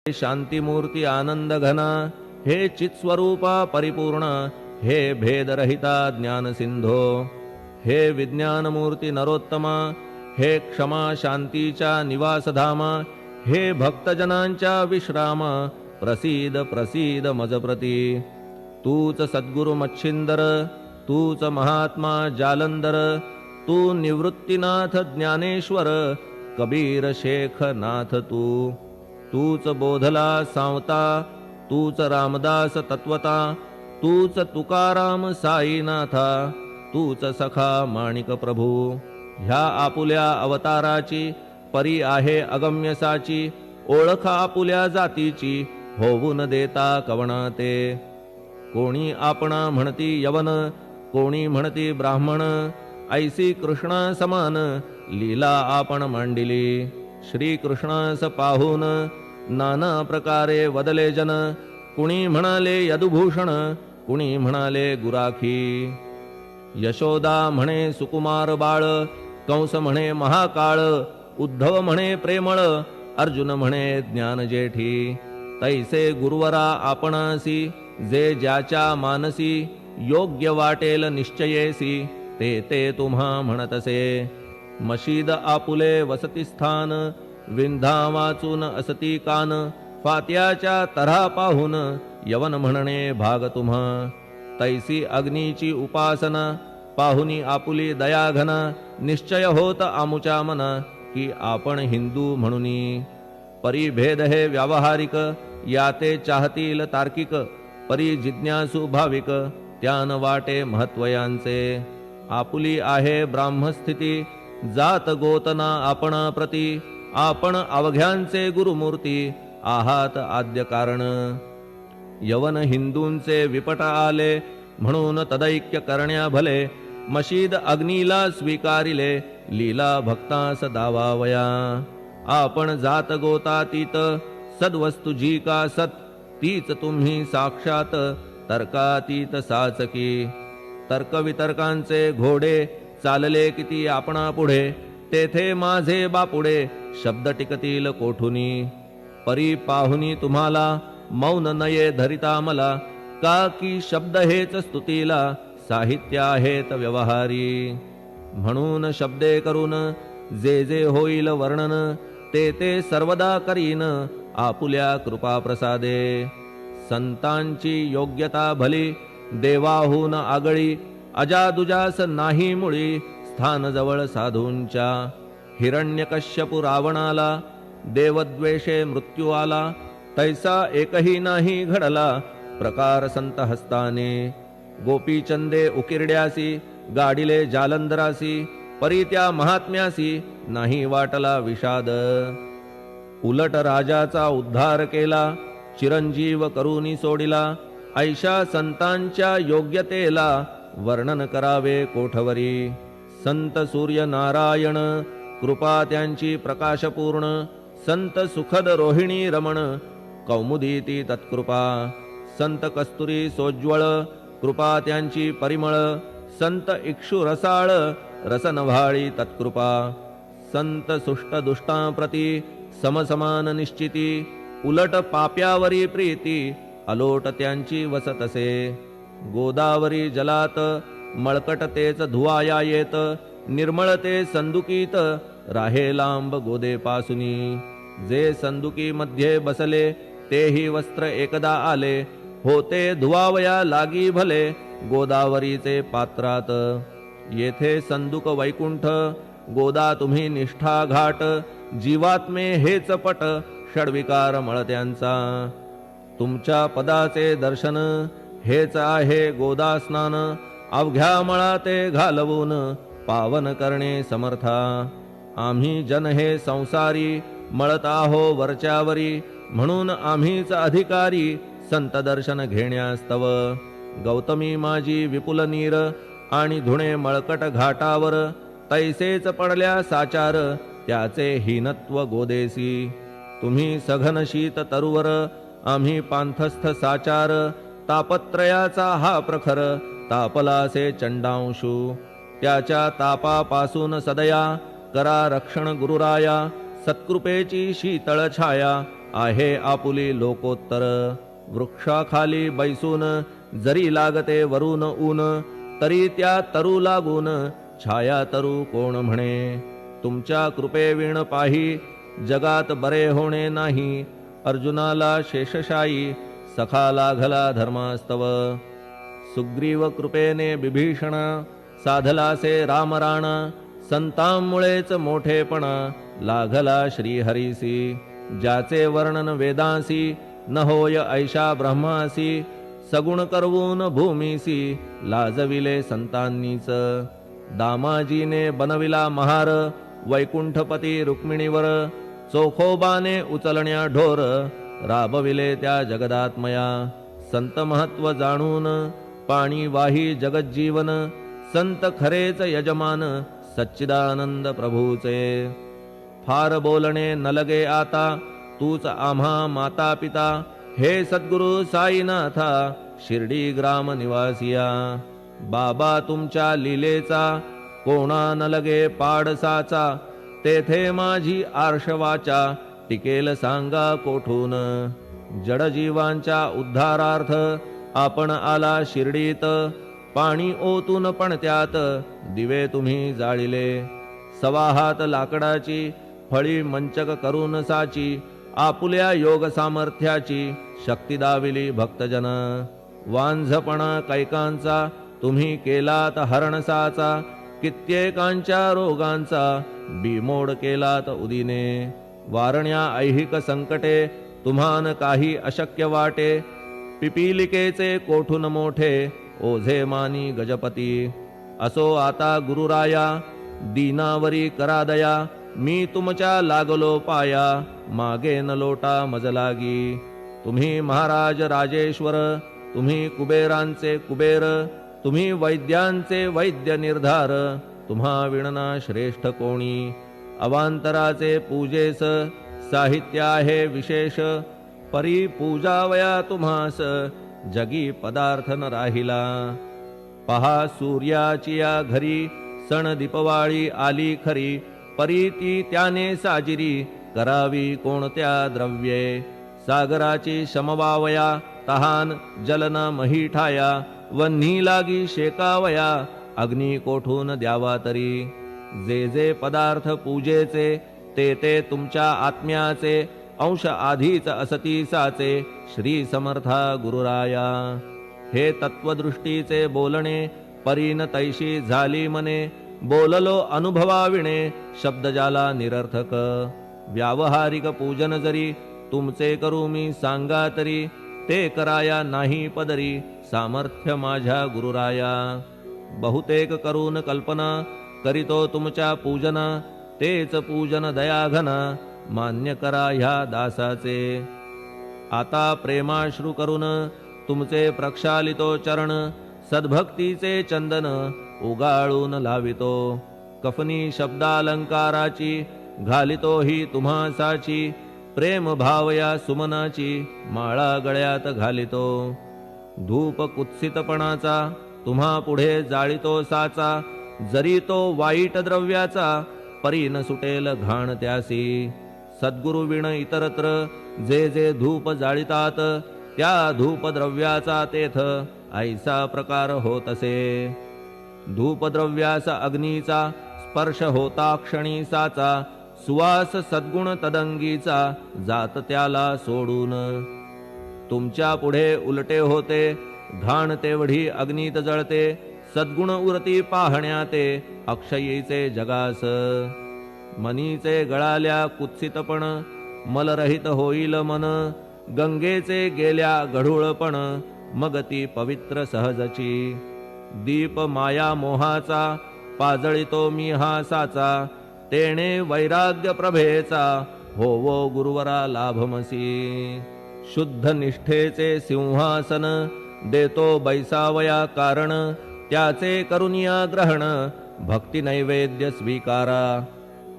शांतीमूर्ती आनंद घना, हे चित्स्वरूपा परिपूर्ण, हे भेदरहिता ज्ञान सिंधो, हे विज्ञानमूर्ती नरोत्तमा, हे क्षमा शांतीच्या निवासधामा, हे भक्तजनांच्या विश्राम, प्रसीद प्रसीद मजप्रती. तूच सद्गुरु मच्छिंदर, तूच महात्मा जालंधर, तू निवृत्तीनाथ ज्ञानेश्वर, कबीर शेख नाथ तू. तूच बोधला सांवता, तूच रामदास तत्वता, तूच तुकाराम साईनाथा, तूच सखा माणिक प्रभू. ह्या आपुल्या अवताराची परी आहे अगम्यसाची, ओळख आपुल्या जातीची होऊन देता कवणा ते. कोणी आपणा म्हणती यवन, कोणी म्हणती ब्राह्मण, ऐसी कृष्णा समान लीला आपण मांडिली. श्रीकृष्णास पाहून नाना प्रकारे वदले जन, कुणी म्हणाले यदुभूषण, कुणी म्हणाले गुराखी. यशोदा म्हणे सुकुमार बाळ, कंस म्हणे महाकाळ, उद्धव म्हणे प्रेमळ, अर्जुन म्हणे ज्ञान जेठी. तैसे गुरुवरा आपणासी, जे ज्याच्या मानसी योग्य वाटेल निश्चयेसी, ते ते तुम्हा म्हणतसे. मशीद आपुले वसतिस्थान, विंधा वाचून असती कान, फात्याच्या तऱ्हा पाहून यवन म्हणणे भाग तुम्हा. तैसी अग्नीची उपासना पाहुनी आपुली दयाघना, निश्चय होत आमुच्या मना की आपण हिंदू म्हणूनी. परिभेद हे व्यावहारिक, याते चाहतील तार्किक, परी जिज्ञासू भाविक, त्यान वाटे महत्वयांचे. आपुली आहे ब्राह्मस्थिती, जात गोतना आपणा प्रती, आपण अवघ्यांचे गुरुमूर्ती, आहात आद्य कारण. यवन हिंदूंचे विपट आले, म्हणून तदैक्य करण्या भले, मशीद अग्नीला स्वीकारिले, लीला भक्तास दावावया. आपण जात गोतातीत, सद्वस्तु जी का सत, तीच तुम्ही साक्षात तर्कातीत साचकी. तर्कवितर्कांचे घोडे चालले किती आपणा पुढे, तेथे माझे बापुडे शब्द टिकतील कोठुनी. परी पाहुनी तुम्हाला मौन नये धरिता मला, का की शब्द हेच स्तुतीला साहित्य आहेत व्यवहारी. म्हणून शब्दे करून जे जे होईल वर्णन, ते ते सर्वदा करीन आपुल्या कृपा प्रसादे. संतांची योग्यता भली, देवाहून आगळी, अजादुजास नाही मुळी, स्थान जवळ साधूंच्या. हिरण्यकश्यपु रावणाला, देवद्वेषे मृत्यू आला, तैसा एकही नाही घडला प्रकार संत हस्ताने. गोपीचंदे उकिरड्यासी, गाडिले जालंधरासी, परी त्या महात्म्यासी नाही वाटला विषाद. उलट राजाचा उद्धार केला, चिरंजीव करूनी सोडिला, ऐशा संतांच्या योग्यतेला वर्णन करावे कोठवरी. संत सूर्य नारायण, कृपा त्यांची प्रकाशपूर्ण, संत सुखद रोहिणी रमण, कौमुदीती तत्कृपा. संत कस्तुरी सोज्वळ, कृपा त्यांची परिमळ, संत इक्षु रसाळ, रसनव्हाळी तत्कृपा. संत सुष्ट दुष्टांप्रती समसमान निश्चिती, उलट पाप्यावरी प्रीती, अलोट त्यांची वसतसे. गोदावरी जलात मळकट तेच धुवाया येत, निर्मळ ते संदुकीत राहे लांब गोदे पासुनी. जे संदुकी मध्ये बसले, तेही वस्त्र एकदा आले, होते धुवावया लागी भले गोदावरीचे पात्रात. येथे संदुक वैकुंठ, गोदा तुम्ही निष्ठा घाट, जीवात्मे हेच पट, षडविकार मळत्यांचा. तुमच्या पदाचे दर्शन हेच आहे गोदा स्नान, अवघ्या मळा ते घालवून पावन करणे समर्था. आम्ही जन हे संसारी, मळत आहो वरच्यावरी, म्हणून आम्हीच अधिकारी संत दर्शन घेण्यास्तव. गौतमी माझी विपुल नीर, आणि धुणे मळकट घाटावर, तैसेच पडल्या साचार त्याचे हीनत्व गोदेसी. तुम्ही सघन शीत तरुवर, आम्ही पांथस्थ साचार, तापत्रयाचा हा प्रखर तापलासे चंडांशू. त्याच्या तापापासून सदया करा रक्षण गुरुराया, सत्कृपेची शीतळ छाया आहे आपुली लोकोत्तर. वृक्षाखाली बैसून जरी लागते वरून ऊन, तरी त्या तरू लागून छाया तरू कोण म्हणे. तुमच्या कृपेविण पाही जगात बरे होणे नाही. अर्जुनाला शेषशायी सखा लागला धर्मास्तव. सुग्रीव कृपेने बिभीषण साधलासे रामराण. संतांमुळेच मोठेपणा लागला श्रीहरीसी. ज्याचे वर्णन वेदांसी न होय ऐशा ब्रह्मासी. सगुण करवून भूमीसी लाजविले संतांनीच. दामाजीने बनविला महार वैकुंठपती रुक्मिणीवर. चोखोबाने उचलण्या ढोर राबविले त्या जगदात्मया. संत महत्व जाणून पाणी वाही जगज्जीवन. संत खरेच यजमान सच्चिदानंद प्रभूचे. फार बोलणे न लगे आता तूच आम्हा माता पिता. हे सद्गुरु साईनाथा शिर्डी ग्राम निवासिया. बाबा तुमच्या लीलेचा कोणा न लगे पाडसाचा. तेथे माझी आर्षवाचा टिकेल सांगा कोठून. जडजीवांच्या उद्धारार्थ आपण आला शिर्डीत. पाणी ओतून पण त्यात दिवे तुम्ही जाळिले. सवा हात लाकडाची फळी मंचक करून साची. आपुल्या योग सामर्थ्याची शक्ती दाविली भक्तजन. वांझपणा कैकांचा तुम्ही केलात हरणसाचा. कित्येकांच्या रोगांचा बिमोड केलात उदिने. वारण्या ऐहिक संकटे तुम्हान काही अशक्य वाटे. पिपीलिकेचे कोठून मोठे ओझे मानी गजपती. असो आता गुरुराया दीनावरी करा दया. मी तुमच्या लागलो पाया मागे न लोटा मज लागी. तुम्ही महाराज राजेश्वर तुम्ही कुबेरांचे कुबेर. तुम्ही वैद्यांचे वैद्य निर्धार. तुम्हा विणना श्रेष्ठ कोणी. अवांतराचे पूजेस साहित्य आहे विशेष. परी पूजावया तुम्हास जगी पदार्थ न राहिला. पहा सूर्याची या घरी सण दीपवाळी आली खरी. परी ती त्याने साजिरी करावी कोणत्या द्रव्ये. सागराची शमवावया तहान जलन मही ठाया. वन्ही लागी शेकावया अग्नी कोठून द्यावा तरी. जे जे पदार्थ पूजेचे ते ते तुमच्या आत्म्याचे. अंश आधीच असतीसाचे श्री समर्था गुरुराया. हे तत्वदृष्टीचे बोलणे परीन तैशी झाली मने. बोललो अनुभवाविणे शब्द जाला निरर्थक. व्यावहारिक पूजन जरी तुमचे करू मी सांगा तरी. ते कराया नाही पदरी सामर्थ्य माझ्या गुरुराया. बहुतेक करून कल्पना करीतो तुमच्या पूजना. तेच पूजन दयाघन मान्य करा ह्या दासाचे. आता प्रेमाश्रू करून तुमचे प्रक्षालितो चरण. सद्भक्तीचे चंदन उगाळून लावितो. कफनी शब्दालंकाराची घालितो ही तुम्हासाची. प्रेम भावया सुमनाची माळा गळ्यात घालितो. धूप कुत्सितपणाचा तुम्हा पुढे जाळितो साचा. जरी तो वाईट द्रव्याचा परी न सुटेल घाण त्यासी. सद्गुरु विण इतरत्र जे जे धूप जाळितात. त्या धूप द्रव्याचा तेथ ऐसा प्रकार होत असे. धूपद्रव्यास अग्नीचा स्पर्श होता क्षणी साचा. सुवास सद्गुण तदंगीचा जात त्याला सोडून. तुमच्या पुढे उलटे होते घाण तेवढी अग्नीत जळते. सद्गुण उरती पाहण्या ते अक्षयीचे जगास. मनीचे गळाल्या कुत्सितपण मलरहित होईल मन. गंगेचे गेल्या गढूळपण मग ती पवित्र सहजची. दीप माया मोहाचा पाजळितो मी हा साचा. तेणे वैराग्य प्रभेचा होवो गुरुवरा लाभमसी. शुद्ध निष्ठेचे सिंहासन देतो बैसावया कारण. त्याचे करुनिया ग्रहण भक्ती नैवेद्य स्वीकारा.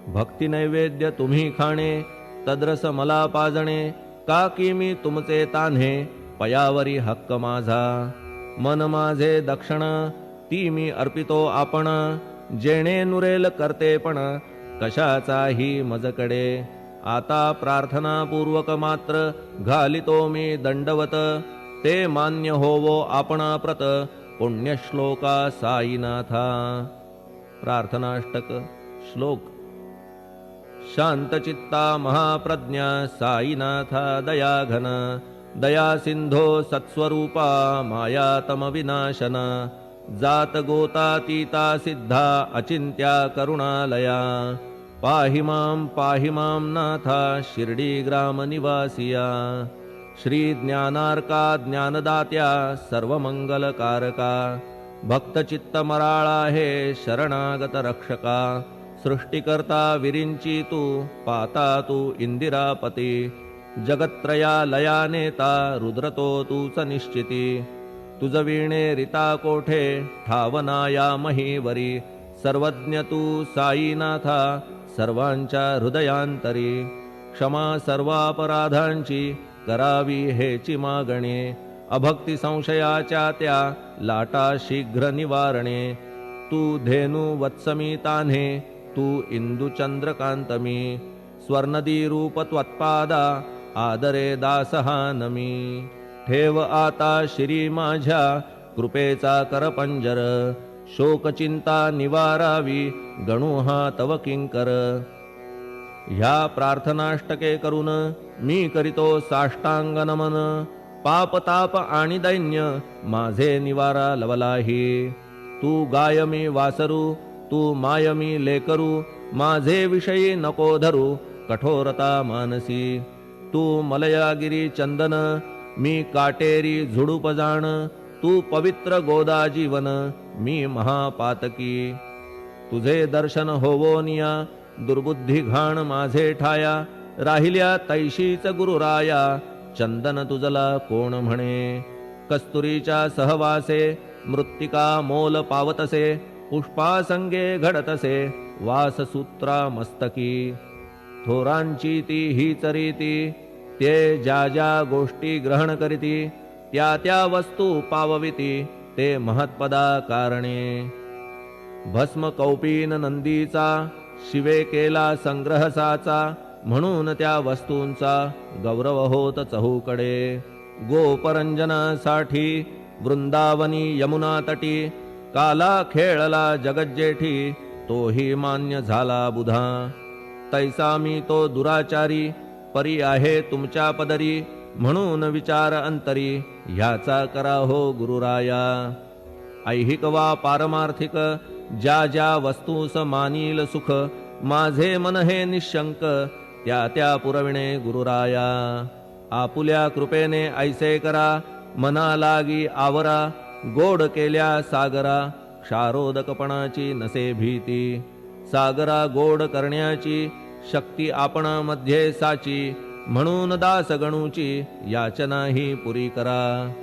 भक्ती नैवेद्य तुम्ही खाणे तद्रस मला पाजणे. का की मी तुमचे तान्हे पयावरी हक्क माझा. मन माझे दक्षिण ती मी अर्पितो आपण. जेणे नुरेल करते पण कशाचाही मजकडे. आता प्रार्थनापूर्वक मात्र घालितो मी दंडवत ते मान्य होवो आपणाप्रत पुण्यश्लोका साईनाथा। प्रार्थनाष्टक श्लोक। शांतचित्ता महाप्रज्ञा साईनाथा दयाघन दया सिंधो सत्स्वरूपा मायातम विनाशन जात गोतातीता सिद्धा अचिंत्या करुणालया पाहि मां नाथा शिर्डी ग्राम निवासिया श्री ज्ञानार्का ज्ञानदात्या सर्वमंगलकारका भक्तचित्तमराळा हे शरणागत रक्षका सृष्टिकर्ता विरिंची तू पाता तू इंदिरापती जगत्त्रया लया नेता रुद्रतो तूच निश्चिती तुझ वीणे रिता कोठे ठावना या महीवरी सर्वज्ञ तू साईनाथा सर्वांच्या हृदयांतरी क्षमा सर्वापराधांची करावी हेची मागणे अभक्ती संशयाच्या त्या लाटा शीघ्र निवारणे तू धेनु वत्समी तान्हे तू इंदू चंद्रकांतमी स्वर्णदी रूप त्वत्पादा आदरे दासहा नमी ठेव आता श्री माझ्या कृपेचा करपंजर शोकचिंता निवारावी गणू हा तव किंकर ह्या प्रार्थनाष्टके करून मी करीतो साष्टांग नमन पापताप आणि दैन्य माझे निवारा लवलाही तू गाय मी वासरू तू माय मी लेकरू माझे विषयी नको धरू कठोरता मानसी तू मलयागिरी चंदन मी काटेरी झुडूप जाण तू पवित्र गोदा जीवन मी महापातकी तुझे दर्शन होवोनिया दुर्बुद्धी घाण माझे ठाया राहिल्या तैशीच गुरुराया चंदन तुझला कोण म्हणे कस्तुरीच्या सहवासे मृत्तिका मोल पावतसे पुष्पासंगे घडतसे वाससूत्रा मस्तकी थोरांची ती हीच रीती ते ज्या ज्या गोष्टी ग्रहण करीती त्या त्या वस्तू पावविती ते महत्पदा कारणे भस्म कौपीन नंदीचा शिवे केला संग्रह साचा म्हणून त्या वस्तूंचा गौरव होत चहूकडे गोपरंजनासाठी वृंदावनी यमुना तटी काला खेळला जगज्जेठी तोही मान्य झाला बुधा तैसा मी तो दुराचारी परी आहे तुमच्या पदरी म्हणून विचार अंतरी ह्याचा करा हो गुरुराया ऐहिक वा पारमार्थिक ज्या ज्या वस्तूस मानील सुख माझे मन हे निशंक त्या त्या पुरविणे गुरुराया आपुल्या कृपेने ऐसे करा मना लागी आवरा गोड केल्या सागरा क्षारोदकपणाची नसे भीती सागरा गोड करण्याची शक्ती आपणामध्ये साची म्हणून दास गणूची याचना ही पुरी करा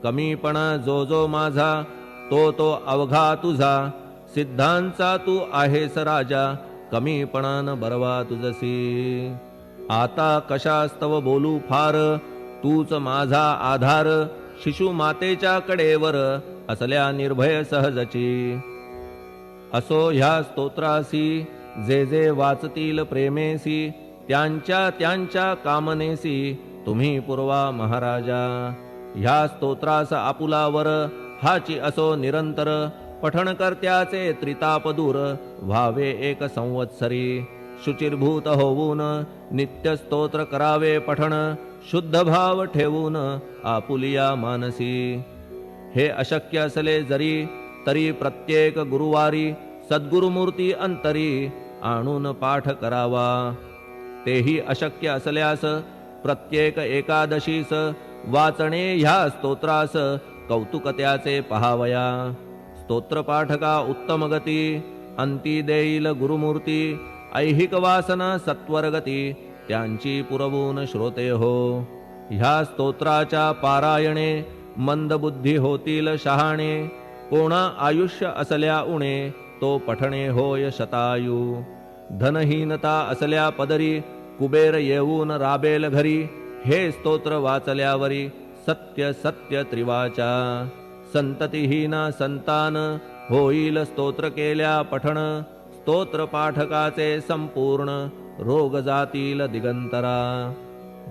कमीपणा जो जो माझा तो तो अवघा तुझा सिद्धांचा तू आहेस राजा कमीपणान बरवा तुझसी आता कशास्तव बोलू फार तूच माझा आधार शिशु मातेच्या कडेवर असल्या निर्भय सहजची असो ह्या स्तोत्रासी जे जे वाचतील प्रेमेसी त्यांच्या त्यांच्या कामनेसी तुम्ही पुरवा महाराजा ह्या स्तोत्रास आपुलावर हाची असो निरंतर पठण करत्याचे त्रिताप दूर व्हावे एक संवत्सरी शुचिर्भूत होऊन नित्य स्तोत्र करावे पठण शुद्ध भाव ठेवून आपुलिया मानसी हे अशक्य असले जरी तरी प्रत्येक गुरुवारी सद्गुरुमूर्ती अंतरी आणून पाठ करावा तेही अशक्य असल्यास प्रत्येक एकादशीस वाचणे ह्या स्तोत्रास कौतुक त्याचे पहावया स्तोत्रपाठका उत्तम गती अंती देईल गुरुमूर्ती ऐहिक वासना सत्वरगती त्यांची पुरवून श्रोते हो ह्या स्तोत्राच्या पारायणे मंदबुद्धी होतील शहाणे कोणा आयुष्य असल्या उणे तो पठणे होय शतायू धनहीनता असल्या पदरी कुबेर येऊन राबेल घरी हे स्तोत्र वाचल्यावरी सत्य सत्य त्रिवाचा संततिहीना संतान होईल स्तोत्र केल्या पठण स्तोत्र पाठकाचे संपूर्ण रोग जातील दिगंतरा.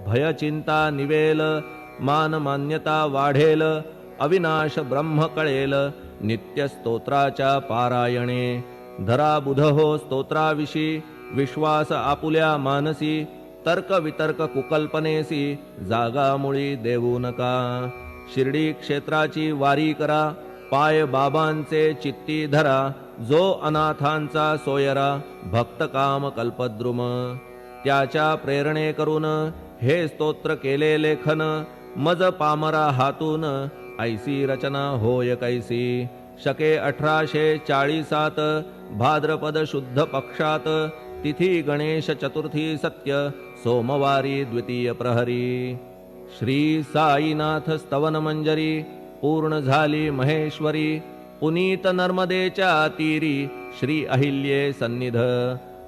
भय चिंता निवेल, मान मान्यता वाढेल, अविनाश ब्रह्म कळेल, नित्य स्तोत्राच्या पारायणे. धरा बुध हो स्तोत्राविषयी, विश्वास आपुल्या मानसी, तर्क वितर्क कुकल्पनेसी, जागा मुळी देऊ नका. शिर्डी क्षेत्राची वारी करा, पाय बाबांचे चित्ती धरा, जो अनाथांचा सोयरा, भक्त काम कल्पद्रुम. त्याच्या प्रेरणे करून हे स्तोत्र केले लेखन, मज पामरा हातून ऐसी रचना होय कैसी. शके 1840 भाद्रपद शुद्ध पक्षात, तिथी गणेश चतुर्थी सत्य, सोमवारी द्वितीय प्रहरी. श्री साईनाथ स्तवन मंजरी, पूर्ण झाली महेश्वरी, पुनीत नर्मदेच्या तीरी, श्री अहिल्ये सन्निध.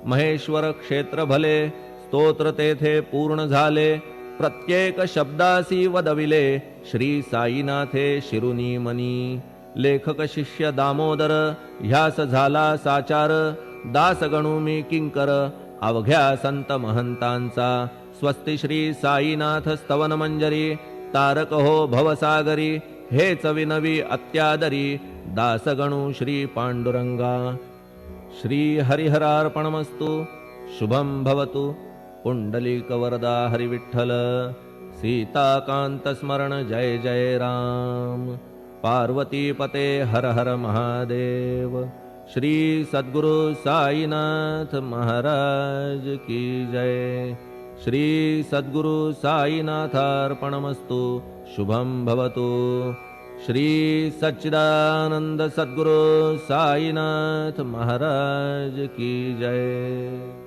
महेश्वर क्षेत्र भले, स्तोत्र तेथे पूर्ण झाले, प्रत्येक शब्दासी वदविले, श्री साईनाथे शिरुनी मनी. लेखक शिष्य दामोदर, ह्यास झाला साचार, दास गणू मी किंकर, अवघ्या संत महंतांचा. स्वस्ति श्री साईनाथ स्तवन मंजरी, तारक हो भवसागरी, हेच विनवी अत्यादरी, दासगणू श्री पांडुरंगा. श्री हरिहरार्पणमस्तु. शुभं भवतु. पुंडलिकवरदा हरिविठ्ठल. सीताकांत स्मरण जय जय राम. पार्वतीपते हर हर महादेव. श्री सद्गुरु साईनाथ महाराज की जय. श्री सद्गुरु साईनाथार्पणमस्तु. शुभं भवतु. श्री सच्चिदानंद सद्गुरु साईनाथ महाराज की जय.